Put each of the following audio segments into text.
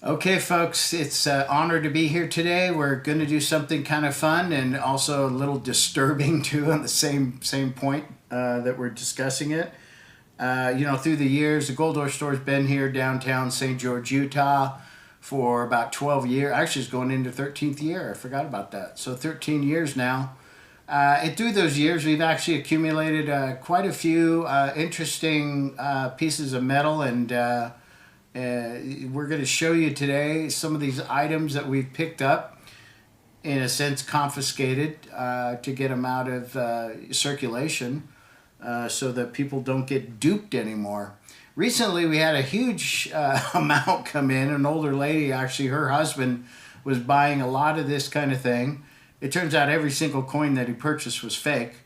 Okay, folks, it's an honor to be here today. We're going to do something kind of fun and also a little disturbing too, on the same point that we're discussing it. Through the years, the Goldor Store's been here downtown St. George, Utah, for about 12 years. Actually, it's going into 13th year. I forgot about that. So 13 years now. And through those years, we've actually accumulated quite a few interesting pieces of metal and. We're going to show you today some of these items that we've picked up, in a sense confiscated, to get them out of circulation, so that people don't get duped anymore. Recently, we had a huge amount come in. An older lady, actually, her husband was buying a lot of this kind of thing. It turns out every single coin that he purchased was fake.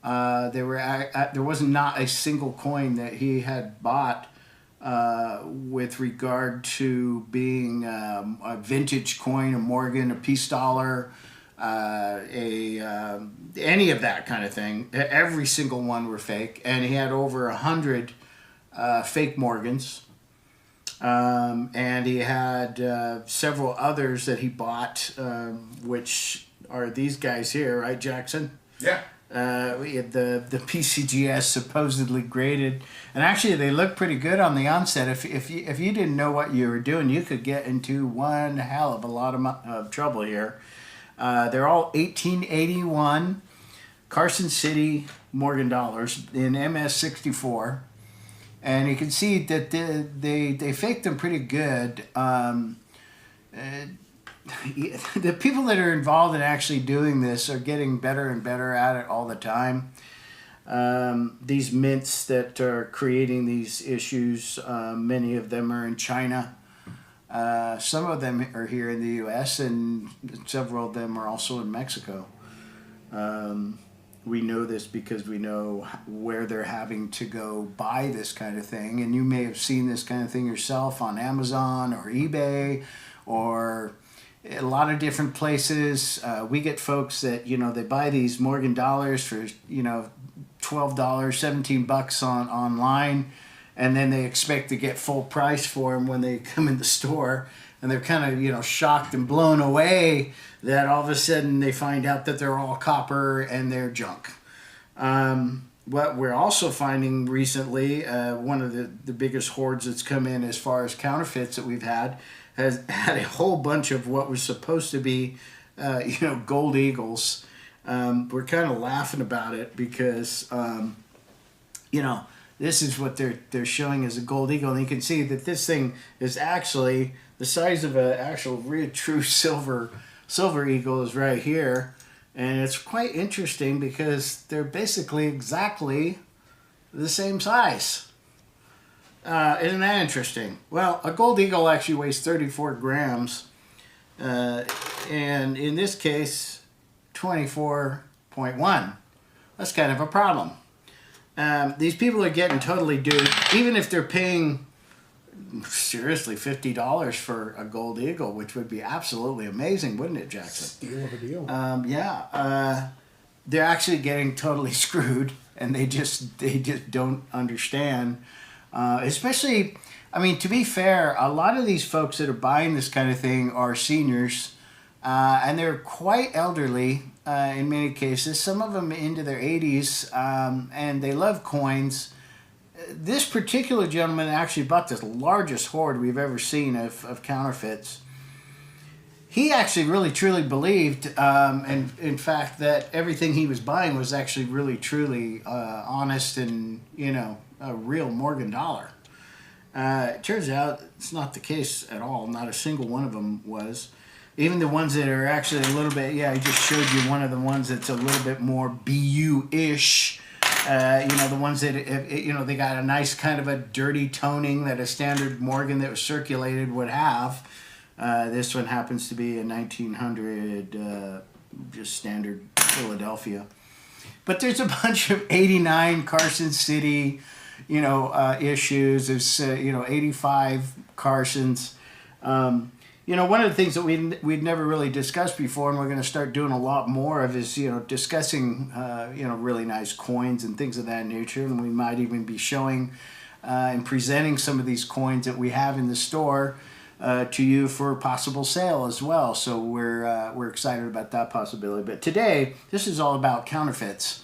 There was not a single coin that he had bought with regard to being a vintage coin, a Morgan, a peace dollar, any of that kind of thing. Every single one were fake, and he had over 100 fake Morgans, and he had several others that he bought, which are these guys here, right, Jackson? Yeah. We had the PCGS supposedly graded, and actually they look pretty good on the onset. If you didn't know what you were doing, you could get into one hell of a lot of trouble here. They're all 1881 Carson City Morgan dollars in MS64, and you can see that they faked them pretty good. The people that are involved in actually doing this are getting better and better at it all the time. These mints that are creating these issues, many of them are in China. Some of them are here in the U.S., and several of them are also in Mexico. We know this because we know where they're having to go buy this kind of thing, and you may have seen this kind of thing yourself on Amazon or eBay or a lot of different places. We get folks that, they buy these Morgan dollars for, $12, $17 online, and then they expect to get full price for them when they come in the store, and they're kind of, shocked and blown away that all of a sudden they find out that they're all copper and they're junk. What we're also finding recently, one of the biggest hordes that's come in as far as counterfeits that we've has had a whole bunch of what was supposed to be, gold eagles. We're kind of laughing about it because, this is what they're showing as a gold eagle, and you can see that this thing is actually the size of an actual real true silver eagle is right here, and it's quite interesting because they're basically exactly the same size. Isn't that interesting? Well, a gold eagle actually weighs 34 grams, and in this case, 24.1. That's kind of a problem. These people are getting totally duped, even if they're paying, seriously, $50 for a gold eagle, which would be absolutely amazing, wouldn't it, Jackson? Steal of a deal. They're actually getting totally screwed, and they just don't understand. Especially, to be fair, a lot of these folks that are buying this kind of thing are seniors, and they're quite elderly in many cases. Some of them into their 80s, and they love coins. This particular gentleman actually bought the largest hoard we've ever seen of counterfeits. He actually really truly believed, and in fact, that everything he was buying was actually really truly honest and, a real Morgan dollar. It turns out it's not the case at all. Not a single one of them was. Even the ones that are actually a little bit, I just showed you one of the ones that's a little bit more BU-ish. The ones that, they got a nice kind of a dirty toning that a standard Morgan that was circulated would have. This one happens to be a 1900 just standard Philadelphia. But there's a bunch of 89 Carson City, issues. There's, 85 Carsons. One of the things that we'd never really discussed before, and we're going to start doing a lot more of, is discussing really nice coins and things of that nature, and we might even be showing and presenting some of these coins that we have in the store. to you for possible sale as well. So we're excited about that possibility. But today, this is all about counterfeits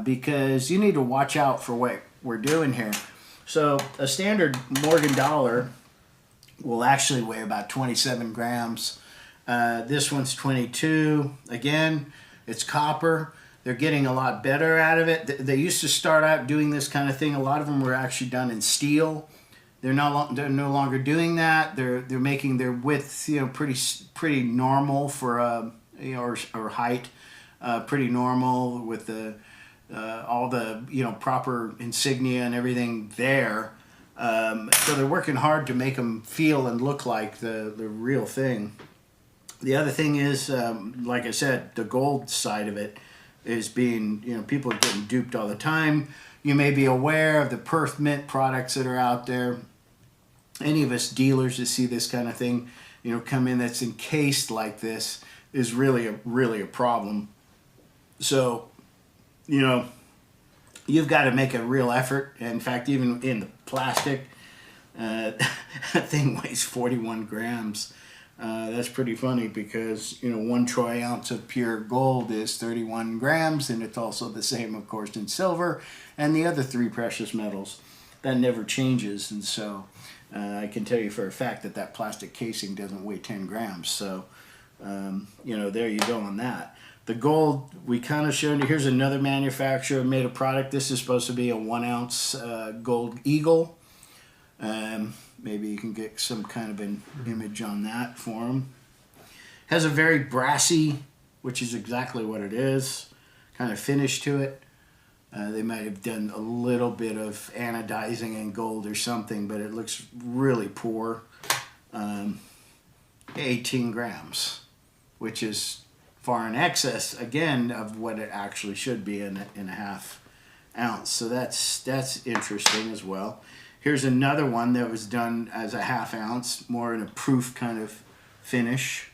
because you need to watch out for what we're doing here. So a standard Morgan dollar will actually weigh about 27 grams. This one's 22. Again, it's copper. They're getting a lot better out of it. They used to start out doing this kind of thing. A lot of them were actually done in steel. They're no longer doing that. They're making their width, pretty normal for or height, pretty normal with the all the proper insignia and everything there. So they're working hard to make them feel and look like the real thing. The other thing is, like I said, the gold side of it is being, people are getting duped all the time. You may be aware of the Perth Mint products that are out there. Any of us dealers that see this kind of thing, come in that's encased like this is really a problem. So, you've got to make a real effort. In fact, even in the plastic, that thing weighs 41 grams. That's pretty funny because, 1 troy ounce of pure gold is 31 grams, and it's also the same, of course, in silver and the other 3 precious metals. That never changes, and so I can tell you for a fact that plastic casing doesn't weigh 10 grams. So, there you go on that. The gold, we kind of showed you. Here's another manufacturer made a product. This is supposed to be a 1 ounce gold eagle. Maybe you can get some kind of an image on that for them. Has a very brassy, which is exactly what it is, kind of finish to it. They might have done a little bit of anodizing in gold or something, but it looks really poor. 18 grams, which is far in excess, again, of what it actually should be in a half ounce. So that's interesting as well. Here's another one that was done as a half ounce, more in a proof kind of finish.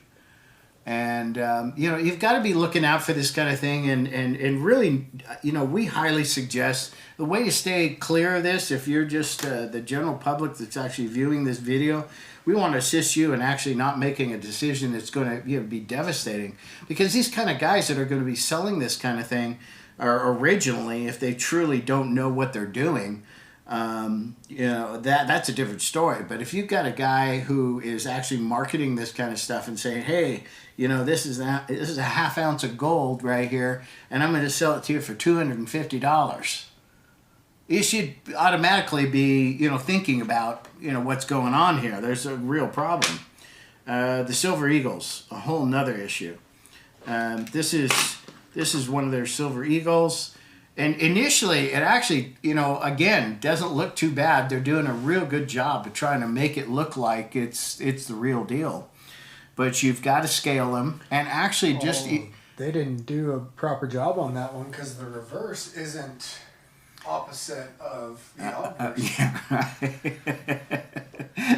And, you've got to be looking out for this kind of thing. And really, we highly suggest the way to stay clear of this, if you're just the general public that's actually viewing this video, we want to assist you in actually not making a decision that's going to be devastating. Because these kind of guys that are going to be selling this kind of thing are originally, if they truly don't know what they're doing, that's a different story. But if you've got a guy who is actually marketing this kind of stuff and saying, hey, this is a half ounce of gold right here, and I'm going to sell it to you for $250, you should automatically be thinking about what's going on here. There's a real problem. The Silver Eagles, a whole nother issue. This is one of their Silver Eagles. And initially, it actually, again, doesn't look too bad. They're doing a real good job of trying to make it look like it's the real deal. But you've got to scale them and actually they didn't do a proper job on that one because the reverse isn't opposite of the obverse. Yeah, right.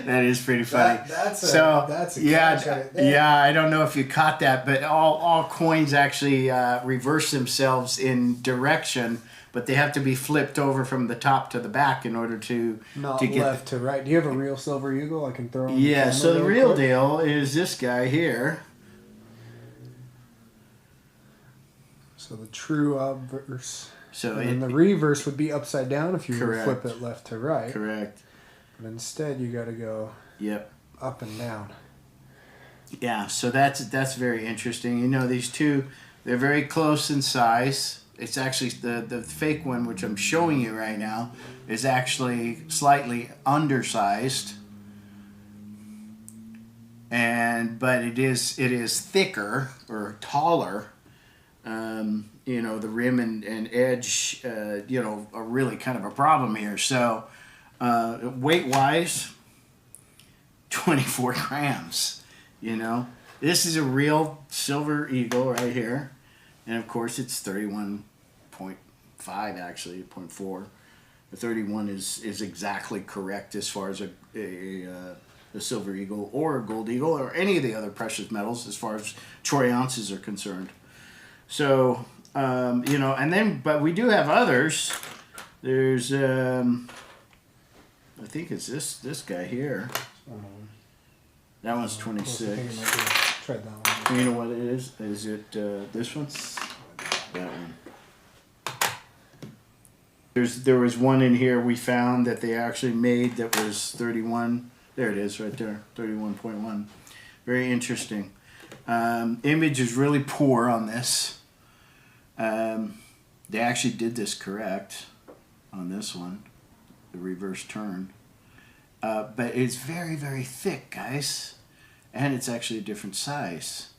That is pretty funny. That's a catch right there. Yeah, I don't know if you caught that, but all coins actually reverse themselves in direction, but they have to be flipped over from the top to the back in order to get left to right. Do you have a real Silver Eagle I can throw on? Yeah, so the real deal is this guy here. So the true obverse. So and the reverse would be upside down if you were to flip it left to right. Correct. But instead, you got to go up and down. Yeah, so that's very interesting. These two, they're very close in size. It's actually the fake one, which I'm showing you right now, is actually slightly undersized. But it is thicker or taller. The rim and edge, are really kind of a problem here. So, weight-wise, 24 grams, This is a real Silver Eagle right here. And, of course, it's 31.5, actually, 0.4. The 31 is exactly correct as far as a Silver Eagle or a Gold Eagle or any of the other precious metals as far as troy ounces are concerned. So, and then, but we do have others. There's, I think it's this guy here. That one's I think it 26. might be. Tried that one. You know what it is? Is it this one? That one. There was one in here we found that they actually made that was 31. There it is, right there, 31.1. Very interesting. Image is really poor on this. They actually did this correct on this one, the reverse turn. But it's very, very thick, guys. And it's actually a different size.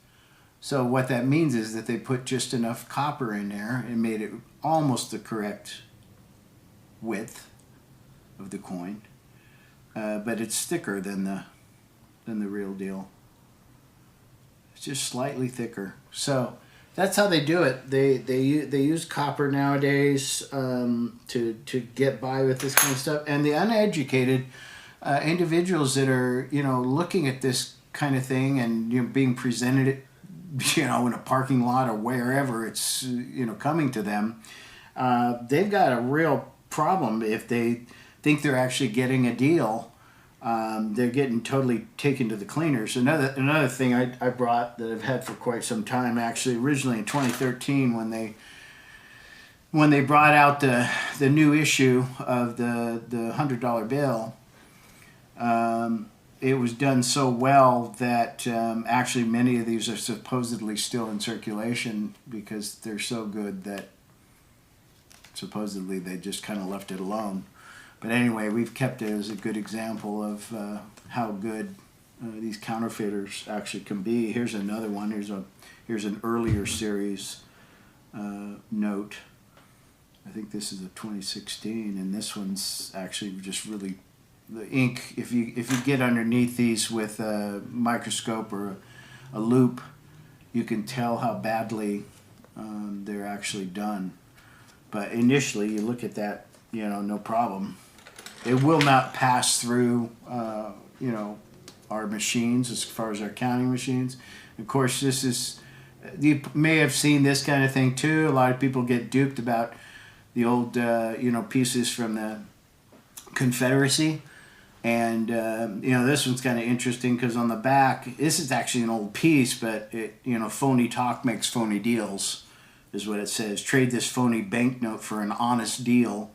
So what that means is that they put just enough copper in there and made it almost the correct width of the coin. But it's thicker than the real deal. It's just slightly thicker. So that's how they do it. They use copper nowadays to get by with this kind of stuff. And the uneducated individuals that are looking at this kind of thing and being presented it in a parking lot or wherever it's coming to them, they've got a real problem if they think they're actually getting a deal. They're getting totally taken to the cleaners. Another thing I brought that I've had for quite some time, actually originally in 2013 when they brought out the new issue of the $100 bill. It was done so well that actually many of these are supposedly still in circulation because they're so good that supposedly they just kind of left it alone. But anyway, we've kept it as a good example of how good these counterfeiters actually can be. Here's another one. Here's an earlier series note. I think this is a 2016, and this one's actually just really the ink. If you get underneath these with a microscope or a loupe, you can tell how badly they're actually done. But initially, you look at that, no problem. It will not pass through, our machines as far as our counting machines. Of course, this is, you may have seen this kind of thing too. A lot of people get duped about the old, pieces from the Confederacy. And, this one's kind of interesting because on the back, this is actually an old piece, but phony talk makes phony deals, is what it says. Trade this phony banknote for an honest deal.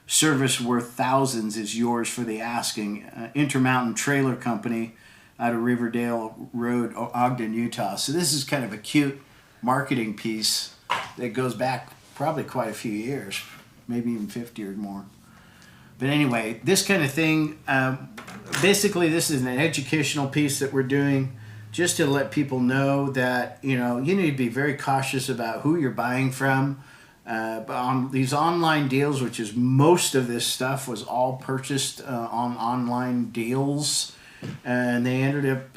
Service worth thousands is yours for the asking. Intermountain Trailer Company out of Riverdale Road, Ogden, Utah. So this is kind of a cute marketing piece that goes back probably quite a few years, maybe even 50 or more. But anyway, this kind of thing, basically this is an educational piece that we're doing just to let people know that, you need to be very cautious about who you're buying from. But on these online deals, which is most of this stuff was all purchased on online deals, and they ended up,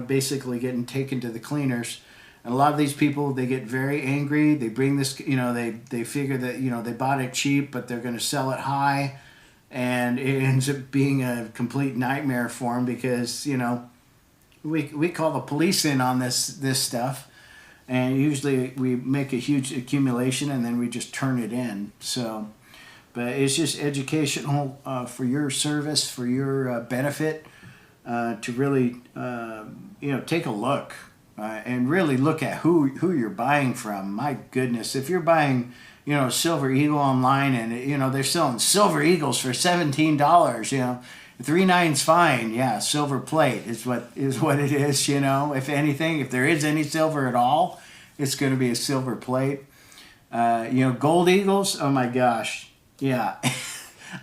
basically getting taken to the cleaners. And a lot of these people, they get very angry. They bring this, they figure that, they bought it cheap, but they're going to sell it high. And it ends up being a complete nightmare for them because, we call the police in on this stuff. And usually we make a huge accumulation and then we just turn it in. So, but it's just educational for your service, for your benefit, to really, take a look and really look at who you're buying from. My goodness, if you're buying, Silver Eagle online and, they're selling Silver Eagles for $17, 3.9's fine. Yeah, silver plate is what it is. If anything, if there is any silver at all, it's going to be a silver plate. Gold Eagles. Oh my gosh. Yeah.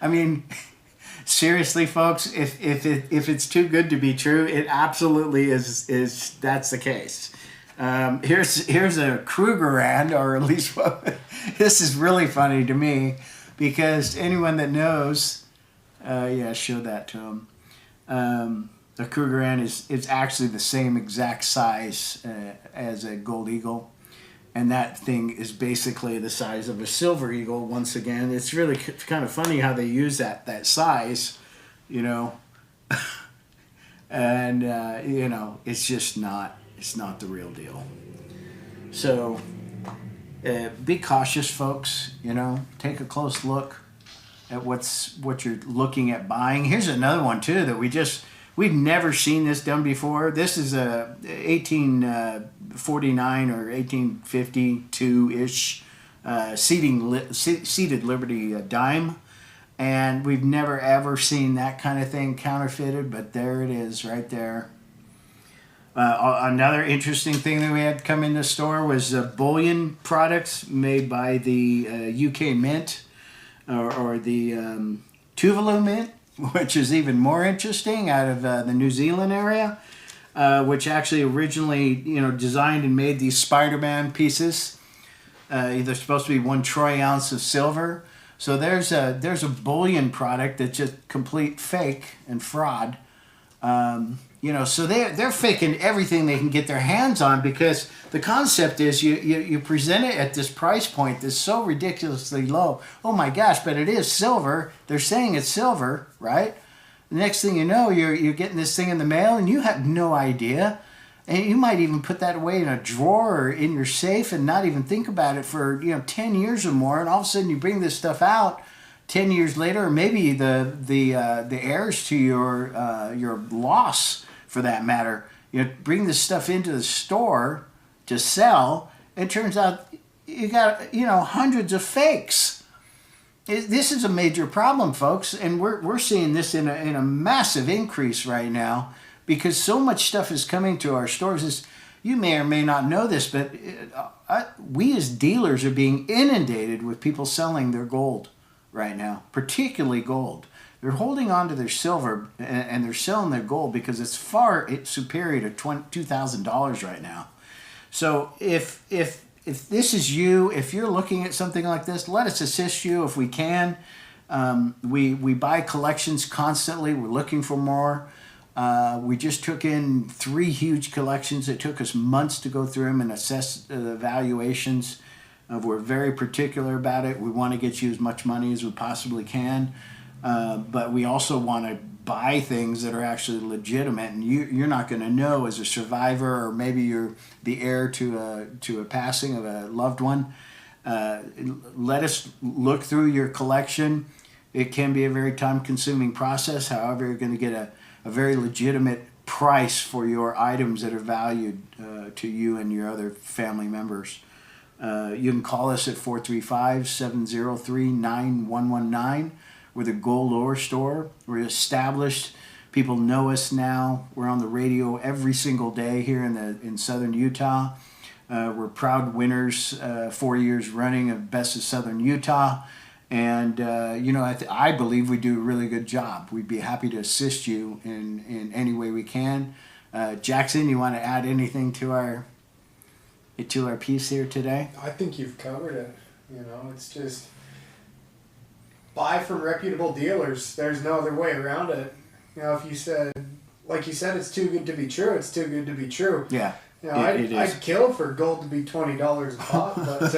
I mean, seriously, folks, if it's too good to be true, it absolutely is. That's the case. Here's a Krugerrand, or at least this is really funny to me because anyone that knows. Show that to them. The Krugerrand is actually the same exact size as a Gold Eagle, and that thing is basically the size of a Silver Eagle. Once again, it's really kind of funny how they use that size, and it's just not the real deal. So be cautious, folks. Take a close look at what you're looking at buying. Here's another one too that we just We've never seen this done before. This is a 1849 or 1852-ish seated Liberty dime. And we've never ever seen that kind of thing counterfeited, but there it is right there. Another interesting thing that we had come in the store was bullion products made by the UK Mint or the Tuvalu Mint, which is even more interesting, out of the New Zealand area, which actually originally designed and made these Spider-Man pieces. They're supposed to be 1 troy ounce of silver. So there's a bullion product that's just complete fake and fraud. So they're faking everything they can get their hands on, because the concept is you present it at this price point that's so ridiculously low. Oh my gosh, but it is silver. They're saying it's silver, right? The next thing you know, you're getting this thing in the mail and you have no idea. And you might even put that away in a drawer or in your safe and not even think about it for 10 years or more. And all of a sudden you bring this stuff out 10 years later, or maybe the heirs to your loss, for that matter, bring this stuff into the store to sell. It turns out you got hundreds of fakes. This is a major problem, folks, and we're seeing this in a massive increase right now, because so much stuff is coming to our stores. You may or may not know this, but we as dealers are being inundated with people selling their gold right now, particularly gold. They're holding on to their silver and they're selling their gold because it's far superior to $2,000 right now. So if this is you, if you're looking at something like this, let us assist you if we can. We buy collections constantly. We're looking for more. We just took in 3 huge collections. It took us months to go through them and assess the valuations. We're very particular about it. We want to get you as much money as we possibly can. But we also want to buy things that are actually legitimate, and you're not going to know as a survivor, or maybe you're the heir to a passing of a loved one. Let us look through your collection. It can be a very time-consuming process. However, you're going to get a very legitimate price for your items that are valued to you and your other family members. You can call us at 435-703-9119. We're the Gold Ore Store. We're established. People know us now. We're on the radio every single day here in southern Utah. We're proud winners 4 years running of Best of Southern Utah. And, I believe we do a really good job. We'd be happy to assist you in any way we can. Jackson, you want to add anything to our piece here today? I think you've covered it. It's just buy from reputable dealers. There's no other way around it. If you said, like you said, it's too good to be true, it's too good to be true. Yeah. I'd kill for gold to be $20 a pop, but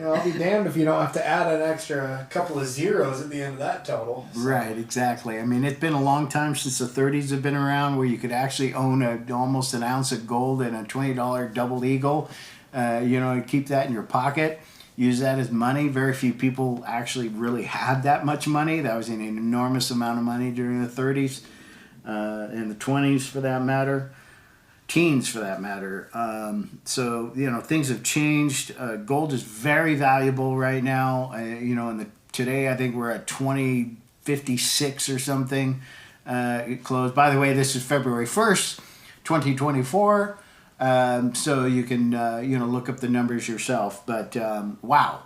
I'll be damned if you don't have to add an extra couple of zeros at the end of that total. So. Right, exactly. I mean, it's been a long time since the 30s have been around, where you could actually own almost an ounce of gold and a $20 double eagle. Keep that in your pocket. Use that as money. Very few people actually really had that much money. That was an enormous amount of money during the 30s and the 20s, for that matter. Teens, for that matter. So things have changed. Gold is very valuable right now. Today I think we're at 2056 or something. It closed. By the way, this is February 1st, 2024. So you can look up the numbers yourself. But wow,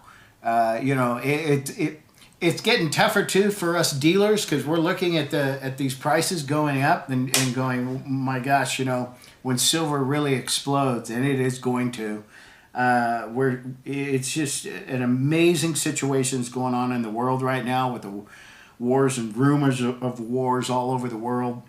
it's getting tougher too for us dealers, because we're looking at these prices going up and going, my gosh, when silver really explodes, and it is going to, it's just an amazing situation that's going on in the world right now, with the wars and rumors of wars all over the world.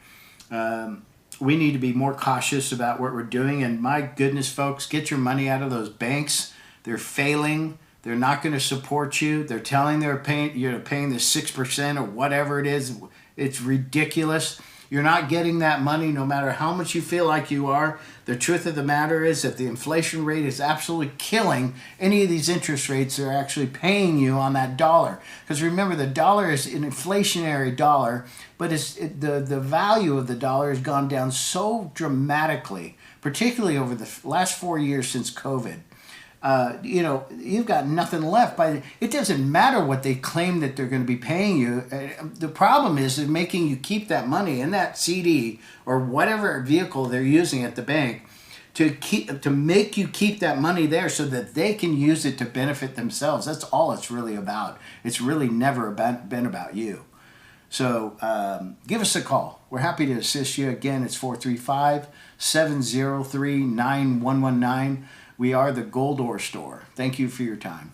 We need to be more cautious about what we're doing. And my goodness, folks, get your money out of those banks. They're failing. They're not going to support you. They're telling you're paying the 6% or whatever it is. It's ridiculous. You're not getting that money no matter how much you feel like you are. The truth of the matter is that the inflation rate is absolutely killing any of these interest rates that are actually paying you on that dollar. Because remember, the dollar is an inflationary dollar, but the value of the dollar has gone down so dramatically, particularly over the last 4 years since COVID. You've got nothing left. It doesn't matter what they claim that they're going to be paying you. The problem is they're making you keep that money in that CD or whatever vehicle they're using at the bank to make you keep that money there so that they can use it to benefit themselves. That's all it's really about. It's really never been about you. So give us a call. We're happy to assist you. Again, it's 435-703-9119. We are the Gold Ore Store. Thank you for your time.